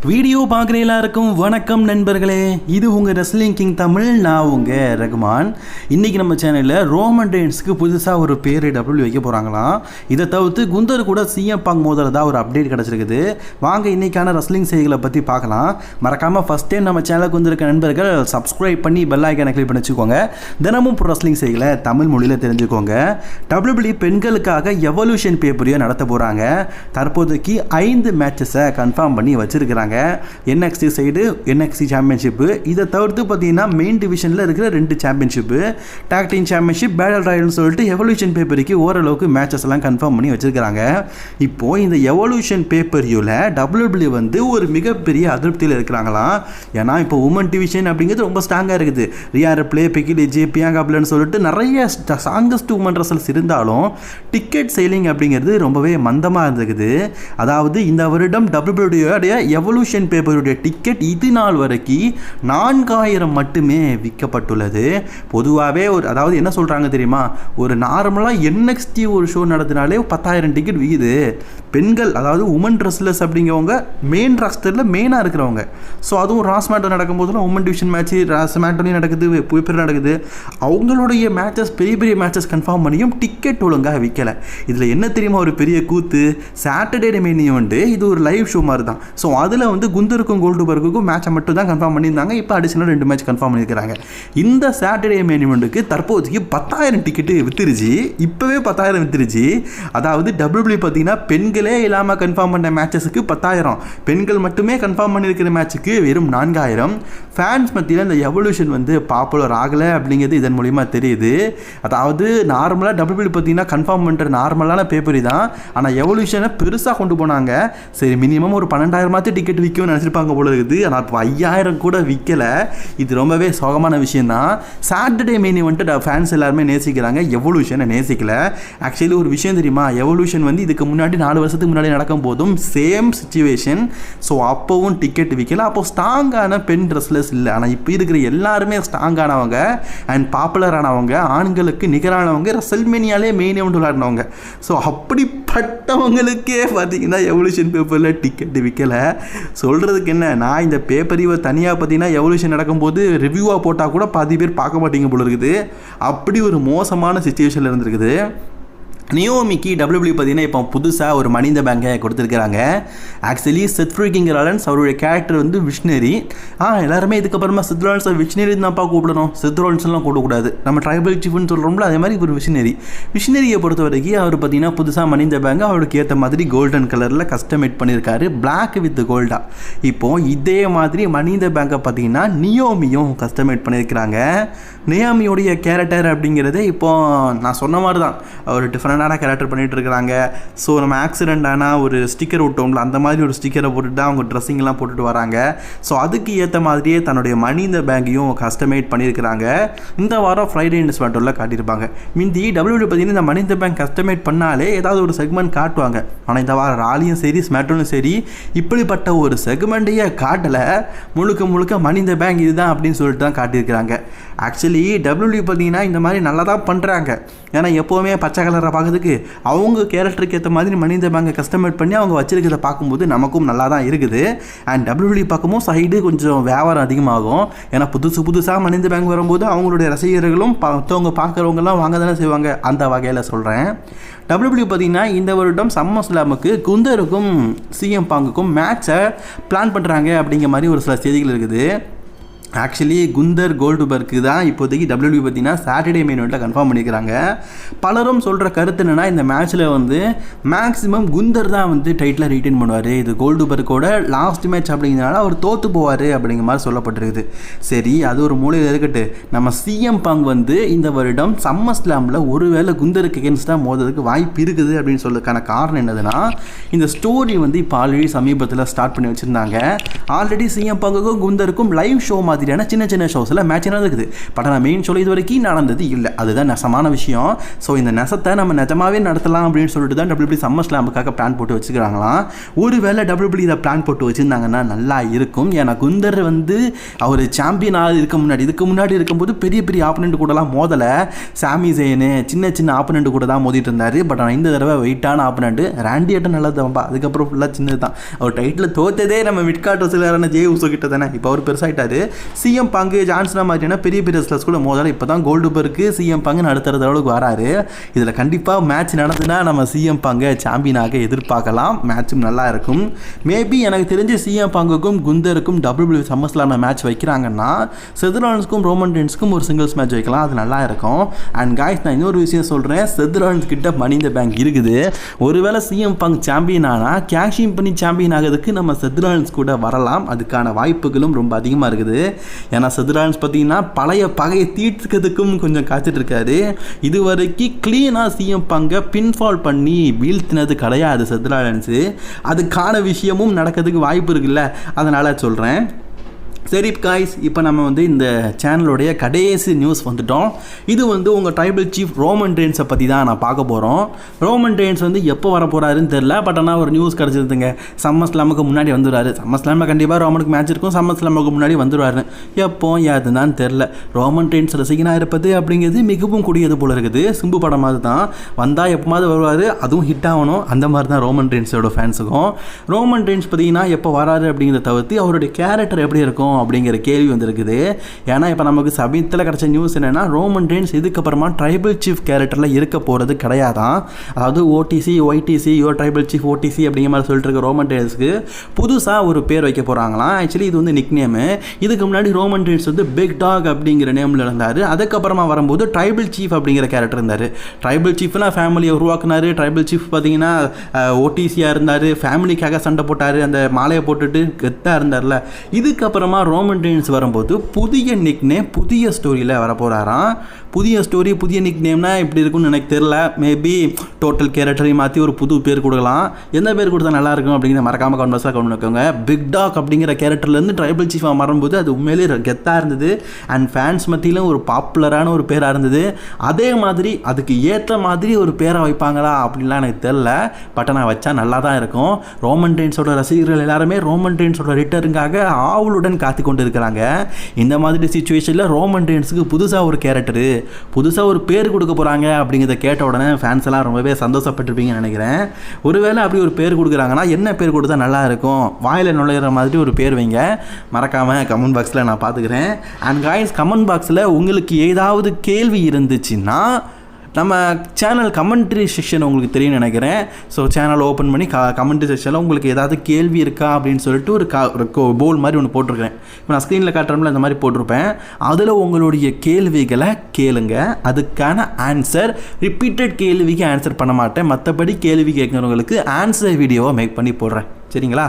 Video பார்க்குற எல்லாருக்கும் வணக்கம் நண்பர்களே. இது உங்கள் ரெஸ்லிங் கிங் தமிழ். நான் உங்கள் ரகுமான். இன்றைக்கி நம்ம சேனலில் ரோமன் ரெயின்ஸ்க்கு புதுசாக ஒரு பேர் டபிள்யூ வைக்க போகிறாங்களாம். இதை தவிர்த்து குந்தர் கூட சிஎம் பாங்க் மோதுறதா ஒரு அப்டேட் கிடச்சிருக்குது. வாங்க இன்றைக்கான ரெஸ்லிங் செய்திகளை பற்றி பார்க்கலாம். மறக்காமல் ஃபஸ்ட் டைம் நம்ம சேனலுக்கு வந்திருக்க நண்பர்கள் சப்ஸ்கிரைப் பண்ணி பெல் ஐக்கானை கிளிக் பண்ணி வச்சுக்கோங்க. தினமும் ரெஸ்லிங் செய்திகளை தமிழ் மொழியில் தெரிஞ்சுக்கோங்க. டபிள்யூபிள்யூ பெண்களுக்காக எவல்யூஷன் பேப்பரையோ நடத்த போகிறாங்க. தற்போதைக்கு 5 மேட்சஸை கன்ஃபார்ம் பண்ணி வச்சுருக்கிறாங்க. NXT சைடு NXT சாம்பியன்ஷிப்பு, இதை தவிர்த்து பார்த்தீங்கன்னா மெயின் டிவிஷனில் இருக்கிற 2 championship, tag team championship, battle ராயல்னு சொல்லிட்டு எவல்யூஷன் பேப்பருக்கு ஓரளவுக்கு மேட்சஸ் எல்லாம் கன்ஃபார்ம் பண்ணி வச்சிருக்காங்க. இப்போது இந்த எவல்யூஷன் பேப்பரியூவில் டபிள்யூபிள்யூ வந்து ஒரு மிகப்பெரிய அதிருப்தியில் இருக்கிறாங்களாம். ஏன்னா இப்போ உமன் டிவிஷன் அப்படிங்கிறது ரொம்ப ஸ்ட்ராங்காக இருக்குது. Rhea Ripley, Becky Lynch, Bianca பிளேர்னு சொல்லிட்டு நிறைய ஸ்ட்ராங்கஸ்ட் உமன் ரெஸ்லர்ஸ் இருந்தாலும் டிக்கெட் சேலிங் அப்படிங்கிறது ரொம்பவே மந்தமாக இருந்துக்குது. அதாவது இந்த வருடம் டபிள்யூபிள்யூடைய எவல்யூஷன் பேப்பருடைய டிக்கெட் இது நாள் வரைக்கும் 4000 மட்டுமே விற்கப்பட்டுள்ளது. பொதுவாகவே அதாவது என்ன சொல்கிறாங்க தெரியுமா, ஒரு நார்மலாக NXT ஒரு ஷோ நடத்தினாலே 10,000 டிக்கெட் விற்கிது. பெண்கள் அதாவது உமன் ரெஸ்லர்ஸ் அப்படிங்கிறவங்க மெயின் ராஸ்டரில் மெயினாக இருக்கிறவங்க. ஸோ அதுவும் ராஸ் மேட்டோ நடக்கும்போதுலாம் உமன் டிவிஷன் மேட்ச்சு ராஸ் மேட்டோலையும் நடக்குது, பேப்பர் நடக்குது. அவங்களுடைய மேட்சஸ் பெரிய பெரிய மேட்சஸ் கன்ஃபார்ம் பண்ணியும் டிக்கெட் ஒழுங்காக விற்கலை. இதில் என்ன தெரியுமா ஒரு பெரிய கூத்து, சாட்டர்டே மெயின் வந்து இது ஒரு லைவ் ஷோ மாதிரி தான். ஸோ அதில் வந்து குந்தருக்கும் கோல்டுபர்க்குக்கும் மேட்சை மட்டும் தான் கன்ஃபார்ம் பண்ணியிருந்தாங்க. இப்போ அடிஷனல் 2 மேட்ச் கன்ஃபார்ம் பண்ணியிருக்கிறாங்க. இந்த சாட்டர்டே மெயின் இவெண்ட்டுக்கு தற்போதைக்கு 10,000 டிக்கெட்டு வித்துருச்சு. இப்போவே 10,000 வித்துருச்சு. அதாவது டபிள்யூபிள்யூ பார்த்தீங்கன்னா பெண்களே இல்லாமல் கன்ஃபார்ம் பண்ண மேட்சஸுக்கு 10,000, பெண்கள் மட்டுமே கன்ஃபார்ம் பண்ணியிருக்கிற மேட்சுக்கு வெறும் 4,000. ஃபேன்ஸ் மத்தியில் இந்த எவல்யூஷன் வந்து பாப்புலர் ஆகலை அப்படிங்கிறது இதன் மூலிமா தெரியுது. அதாவது நார்மலாக டபிள்யூபிள்யூ பார்த்தீங்கன்னா கன்ஃபார்ம் பண்ணுற நார்மலான பேப்பரி தான். ஆனால் எவல்யூஷனை பெருசாக கொண்டு போனாங்க. சரி மினிமம் ஒரு 12,000 டிக்கெட் விற்கும்னு நினச்சிருப்பாங்க போல இருக்குது. ஆனால் இப்போ 5,000 கூட விற்கலை. இது ரொம்பவே சோகமான விஷயந்தான். சாட்டர்டே மெயின் வந்துட்டு ஃபேன்ஸ் எல்லாருமே நேசிக்கிறாங்க, எவல்யூஷனை நேசிக்கல. ஆக்சுவலி ஒரு விஷயம் தெரியுமா, எவல்யூஷன் வந்து இதுக்கு முன்னாடி 4 வருஷத்துக்கு முன்னாடி நடக்கும் போதும் சேம் சிச்சுவேஷன். ஸோ அப்போவும் டிக்கெட் விற்கல. அப்போ ஸ்ட்ராங்கான பெண் ரெஸ்லர்ஸ் இல்லை. ஆனால் இப்போ இருக்கிற எல்லாருமே ஸ்ட்ராங்கானவங்க அண்ட் பாப்புலரானவங்க, ஆண்களுக்கு நிகரானவங்க, ரெஸ்ல்மேனியாலே மெயின் இவெண்ட் விளையாடினவங்க. ஸோ அப்படிப்பட்டவங்களுக்கே பார்த்தீங்கன்னா எவல்யூஷன் பேப்பரில் டிக்கெட் விற்கலை. சொல்கிறதுக்கு என்ன, நான் இந்த பேப்பரிவை தனியாக பார்த்தீங்கன்னா எவல்யூஷன் நடக்கும்போது ரிவ்யூவாக போட்டால் கூட பாதி பேர் பார்க்க மாட்டீங்க போல இருக்குது. அப்படி ஒரு மோசமான சிச்சுவேஷனில் இருந்திருக்குது. நியோமிக்கு டபிள்யூபிள்யூ பார்த்தீங்கன்னா இப்போ புதுசாக ஒரு மணி இந்த பேங்கை கொடுத்துருக்குறாங்க. ஆக்சுவலி செத் ஃப்ரீக்கிங் ராலன்ஸ் அவருடைய கேரக்டர் வந்து விஷனரி. எல்லாருமே இதுக்கப்புறமா செத் ராலன்ஸ் விஷனரி தான்ப்பா கூப்பிடணும், செத் ராலன்ஸ்லாம் கூப்பிடக்கூடாது. நம்ம ட்ரைபல் சீஃப்னு சொல்கிறோம்ல, அதே மாதிரி ஒரு விஷனரியை பொறுத்த வரைக்கும் அவர் பார்த்தீங்கன்னா புதுசாக மணி இந்த பேங்கை அவருக்கு ஏற்ற மாதிரி கோல்டன் கலரில் கஸ்டமைட் பண்ணியிருக்காரு, பிளாக் வித் கோல்டா. இப்போது இதே மாதிரி மணி இந்த பேங்கை பார்த்தீங்கன்னா நியோமியும் கஸ்டமைட் பண்ணியிருக்கிறாங்க. நியோமியோடைய கேரக்டர் அப்படிங்கிறது இப்போது நான் சொன்ன மாதிரி தான் அவர் டிஃப்ரெண்டான கேரக்டர் பண்ணிகிட்டு இருக்கிறாங்க. ஸோ நம்ம ஆக்சிடென்ட் ஆனால் ஒரு ஸ்டிக்கர் விட்டோம்ல, அந்த மாதிரி ஒரு ஸ்டிக்கரை போட்டுட்டு தான் அவங்க ட்ரெஸ்ஸிங்லாம் போட்டுட்டு வராங்க. ஸோ அதுக்கு ஏற்ற மாதிரியே தன்னுடைய மணி இந்த பேங்கையும் கஸ்டமைட் பண்ணியிருக்கிறாங்க. இந்த வாரம் ஃப்ரைடே அண்ட் ஸ்மாட்டோவில் காட்டியிருப்பாங்க. மீந்தி டபிள்யூபிள்யூ பார்த்தீங்கன்னா இந்த மணி இந்த பேங்க் கஸ்டமைட் பண்ணாலே ஏதாவது ஒரு செக்மெண்ட் காட்டுவாங்க. ஆனால் இந்த வாரம் ராலியும் சரி ஸ்மாட்டோனும் சரி இப்படிப்பட்ட ஒரு செக்மெண்ட்டையே காட்டலை. முழுக்க முழுக்க மணி இந்த பேங்க் இதுதான் அப்படின்னு சொல்லிட்டு தான் காட்டியிருக்கிறாங்க. ஆக்சுவலி டபிள்யூபிள்யூ பார்த்தீங்கன்னா இந்த மாதிரி நல்லா தான் பண்ணுறாங்க. ஏன்னா எப்போவுமே பச்சை கலரை பார்க்கறதுக்கு அவங்க கேரக்டருக்கு ஏற்ற மாதிரி மணி இந்த பேங்கை கஸ்டமைட் பண்ணி அவங்க வச்சிருக்கிறத பார்க்கும்போது நமக்கும் நல்லா தான் இருக்குது. அண்ட் டபிள்யூபிள்யூ பார்க்கும்போது சைடு கொஞ்சம் வியாபாரம் அதிகமாகும். ஏன்னா புதுசாக மணி இந்த பேங்க் வரும்போது அவங்களுடைய ரசிகர்களும் மற்றவங்க பார்க்குறவங்கலாம் வாங்க தானே செய்வாங்க. அந்த வகையில் சொல்கிறேன். டபிள்யூபிள்யூ பார்த்தீங்கன்னா இந்த வருடம் சம்மர் ஸ்லாமுக்கு குந்தருக்கும் சிஎம் பாங்குக்கும் மேட்சை பிளான் பண்ணுறாங்க அப்படிங்கிற மாதிரி ஒரு சில செய்திகள் இருக்குது. ஆக்சுவலி குந்தர் கோல்டுபர்க்கு தான் இப்போதைக்கு டபிள்யூபிள்யூ பார்த்தீங்கன்னா சாட்டர்டே மெயின் இவெண்ட்டில் கன்ஃபார்ம் பண்ணிக்கிறாங்க. பலரும் சொல்கிற கருத்து என்னென்னா இந்த மேட்ச்சில் வந்து மேக்ஸிமம் குந்தர் தான் வந்து டைட்டில் ரீட்டைன் பண்ணுவார். இது கோல்டுபர்க்கோட லாஸ்ட் மேட்ச் அப்படிங்கிறனால அவர் தோற்று போவார் அப்படிங்கிற மாதிரி சொல்லப்பட்டிருக்குது. சரி அது ஒரு மூலையில் இருக்கட்டு. நம்ம சிஎம் பாங் வந்து இந்த வருடம் சம்மர் ஸ்லாமில் ஒருவேளை குந்தருக்கு எகென்ஸ்டாக மோதுறதுக்கு வாய்ப்பு இருக்குது அப்படின்னு சொல்றதுக்கான காரணம் என்னதுன்னா, இந்த ஸ்டோரி வந்து இப்போ ஆல்ரெடி சமீபத்தில் ஸ்டார்ட் பண்ணி வச்சுருந்தாங்க. ஆல்ரெடி சிஎம் பாங்குக்கும் குந்தருக்கும் லைவ் ஷோ மாதிரி மாதிரியான சின்ன சின்ன ஷோஸில் மேட்ச் நடந்துக்குது. பட் ஆனால் மெயின் ஷோவில் இது வரைக்கும் நடந்தது இல்லை. அதுதான் நெசமான விஷயம். ஸோ இந்த நெசத்தை நம்ம நிஜமாவே நடத்தலாம் அப்படின்னு சொல்லிட்டு தான் WWE சம்மர் ஸ்லாமுக்காக பிளான் போட்டு வச்சுக்கிறாங்களாம். ஒருவேளை WWE இதை பிளான் போட்டு வச்சுருந்தாங்கன்னா நல்லா இருக்கும். ஏன்னா குந்தர் வந்து அவர் சாம்பியனாக இதுக்கு முன்னாடி இருக்கும்போது பெரிய பெரிய ஆப்பனண்ட் கூடலாம் மோதலை. சாமி ஜெயனு சின்ன சின்ன ஆப்பனண்ட் கூட தான் மோதிட்டு இருந்தார். பட் ஆனால் இந்த தடவை வெயிட்டான ஆப்பனண்ட் ராண்டி ஆட்டம் நல்லது தான்ப்பா. அதுக்கப்புறம் ஃபுல்லாக சின்னது தான். அவர் டைட்டில் தோத்ததே நம்ம மிட்கார்ட் ரெஸ்லரான ஜே உசோ கிட்ட தானே. இப்போ அவர் பெருசாகிட்டாரு. சிஎம் பங்கு ஜான்சனா மாதிரியான பெரிய பெரிய ரெஸ்லர்ஸ் கூட மோதலை இப்போ தான் கோல்டுபர்க்கு சிஎம் பங்கு அடுத்த அளவுக்கு வராரு. இதில் கண்டிப்பாக மேட்ச் நடந்துன்னா நம்ம சிஎம் பங்கை சாம்பியனாக எதிர்பார்க்கலாம். மேட்சும் நல்லா இருக்கும். மேபி எனக்கு தெரிஞ்சு சிஎம் பங்குக்கும் குந்தருக்கும் WWE சம்மர்ஸ்லாமில் மேட்ச் வைக்கிறாங்கன்னா செத் ராலின்ஸ்க்கும் ரோமன் ரெயின்ஸ்க்கும் ஒரு சிங்கிள்ஸ் மேட்ச் வைக்கலாம். அது நல்லா இருக்கும். அண்ட் காய்ஸ், நான் இன்னொரு விஷயம் சொல்கிறேன். செத் ராலின்ஸ் கிட்ட மணி இந்த பேங்க் இருக்குது. ஒருவேளை சிஎம் பங்க் சாம்பியன் ஆனால் கேஷிங் பண்ணி சாம்பியன் ஆகிறதுக்கு நம்ம செத் ராலின்ஸ் கூட வரலாம். அதுக்கான வாய்ப்புகளும் ரொம்ப அதிகமாக இருக்குது. ஏன்னா செத் ராலின்ஸ் பார்த்தீங்கன்னா பழைய பகையை தீர்த்துக்கிறதுக்கும் கொஞ்சம் காத்துட்டு இருக்காரு. இது வரைக்கும் கிளீனாக சிஎம் பங்கை பின்ஃபால் பண்ணி வீழ்த்தினது கிடையாது செத் ராலின்ஸு. அதுக்கான விஷயமும் நடக்கிறதுக்கு வாய்ப்பு இருக்குல்ல, அதனால் சொல்கிறேன். சரி காய்ஸ், இப்போ நம்ம வந்து இந்த சேனலுடைய கடைசி நியூஸ் வந்துட்டோம். இது வந்து உங்கள் ட்ரைபல் சீஃப் ரோமன் ரெயின்ஸை பற்றி தான் நான் பார்க்க போகிறோம். ரோமன் ரெயின்ஸ் வந்து எப்போ வர போகிறாருன்னு தெரில. பட் ஆனால் ஒரு நியூஸ் கிடச்சிருந்துங்க. சம்மர் ஸ்லாமுக்கு முன்னாடி வந்துடுவார். சம்மர் ஸ்லாமில் கண்டிப்பாக ரோமனுக்கு மேட்ச் இருக்கும். சம்மர் ஸ்லாமுக்கு முன்னாடி வந்துடுவார். எப்போ யாதுன்னு தெரில. ரோமன் ரெயின்ஸ் ரசிகனாக இருப்பது அப்படிங்கிறது மிகவும் கூடியது போல இருக்குது. சிம்பு படமாவது தான். வந்தால் எப்போமாவது வருவார். அதுவும் ஹிட் ஆகணும். அந்த மாதிரி தான் ரோமன் ரெயின்ஸோட ஃபேன்ஸுக்கும். ரோமன் ரெயின்ஸ் பார்த்தீங்கன்னா எப்போ வராரு அப்படிங்கிறத தவிர்த்து அவருடைய கேரக்டர் எப்படி இருக்கும் அப்படிங்கிற கேள்வி வந்திருக்குது. ஏன்னா இப்போ நமக்கு சமீபத்தில் கிடைச்ச நியூஸ் என்னென்னா ரோமன் ரெயின்ஸ் இதுக்கப்புறமா ட்ரைபல் சீஃப் கேரக்டரில் இருக்க போகிறது கிடையாதான். அதாவது Odissi YTC your tribal chief Odissi அப்படிங்கிற மாதிரி சொல்லிட்டு இருக்க ரோமன் ரெயின்ஸ்க்கு புதுசாக ஒரு பேர் வைக்க போகிறாங்களாம். ஆக்சுவலி இது வந்து நிக் நேமு. இதுக்கு முன்னாடி ரோமன் ரெயின்ஸ் வந்து பிக் டாக் அப்படிங்கிற நேமில் இருந்தார். அதுக்கப்புறமா வரும்போது ட்ரைபல் சீஃப் அப்படிங்கிற கேரக்டர் இருந்தார். ட்ரைபல் சீஃப்னால் ஃபேமிலியை உருவாக்குனார். ட்ரைபல் சீஃப் பார்த்தீங்கன்னா ஓடிசியாக இருந்தார். ஃபேமிலிக்காக சண்டை போட்டார். அந்த மாலையை போட்டுட்டு கெத்தாக இருந்தார்ல. இதுக்கப்புறமா ரோமன் ரெயின்ஸ் வரும்போது புதிய நிக் நேம் புதிய ஸ்டோரியில் வரப்போகிறாராம். புதிய ஸ்டோரி புதிய நிக் நேம்னா எப்படி இருக்குன்னு எனக்கு தெரில. மேபி டோட்டல் கேரக்டரையும் மாற்றி ஒரு புது பேர் கொடுக்கலாம். எந்த பேர் கொடுத்தா நல்லாயிருக்கும் அப்படிங்கிற மறக்காமல் கன்வர்ஸாக கவனம் வைக்கோங்க. பிக் டாக் அப்படிங்கிற கேரக்டர்லேருந்து ட்ரைபல் சீஃபாக மாறும்போது அது உண்மையிலே கெத்தாக இருந்தது. அண்ட் ஃபேன்ஸ் மத்தியிலும் ஒரு பாப்புலரான ஒரு பேராக இருந்தது. அதே மாதிரி அதுக்கு ஏற்ற மாதிரி ஒரு பேரை வைப்பாங்களா அப்படின்லாம் எனக்கு தெரில. பட் நான் வச்சா நல்லா தான் இருக்கும். ரோமன் ரெயின்ஸோட ரசிகர்கள் எல்லாருமே ரோமன் ரெயின்ஸோட ரிட்டருக்காக ஆவலுடன் காத்து கொண்டு இருக்கிறாங்க. இந்த மாதிரி சிச்சுவேஷனில் ரோமன் ரெயின்ஸுக்கு புதுசாக ஒரு கேரக்டரு புதுசாக ஒரு பேர் கொடுக்க போகிறாங்க அப்படிங்கிறத கேட்ட உடனே ஃபேன்ஸ் எல்லாம் ரொம்பவே சந்தோஷப்பட்டிருப்பீங்கன்னு நினைக்கிறேன். ஒருவேளை அப்படி ஒரு பேர் கொடுக்குறாங்கன்னா என்ன பேர் கொடுத்தா நல்லா இருக்கும், வாயில் நுழையிற மாதிரி ஒரு பேர் வைங்க. மறக்காமல் கமெண்ட் பாக்ஸில் நான் பார்த்துக்கிறேன். அண்ட் காய்ஸ், கமெண்ட் பாக்ஸில் உங்களுக்கு ஏதாவது கேள்வி இருந்துச்சுன்னா நம்ம சேனல் கமெண்ட்ரி செக்ஷன் உங்களுக்கு தெரியும்னு நினைக்கிறேன். ஸோ சேனல் ஓப்பன் பண்ணி கமெண்ட்ரி செக்ஷனில் உங்களுக்கு ஏதாவது கேள்வி இருக்கா அப்படின்னு சொல்லிட்டு ஒரு போல் மாதிரி ஒன்று போட்டிருக்கேன். இப்போ நான் ஸ்க்ரீனில் காட்டுறோம்ல இந்த மாதிரி போட்டிருப்பேன். அதில் உங்களுடைய கேள்விகளை கேளுங்க. அதுக்கான ஆன்சர் ரிப்பீட்டட் கேள்விக்கு ஆன்சர் பண்ண மாட்டேன். மற்றபடி கேள்வி கேட்குறவங்களுக்கு ஆன்சர் வீடியோவை மேக் பண்ணி போடுறேன். சரிங்களா?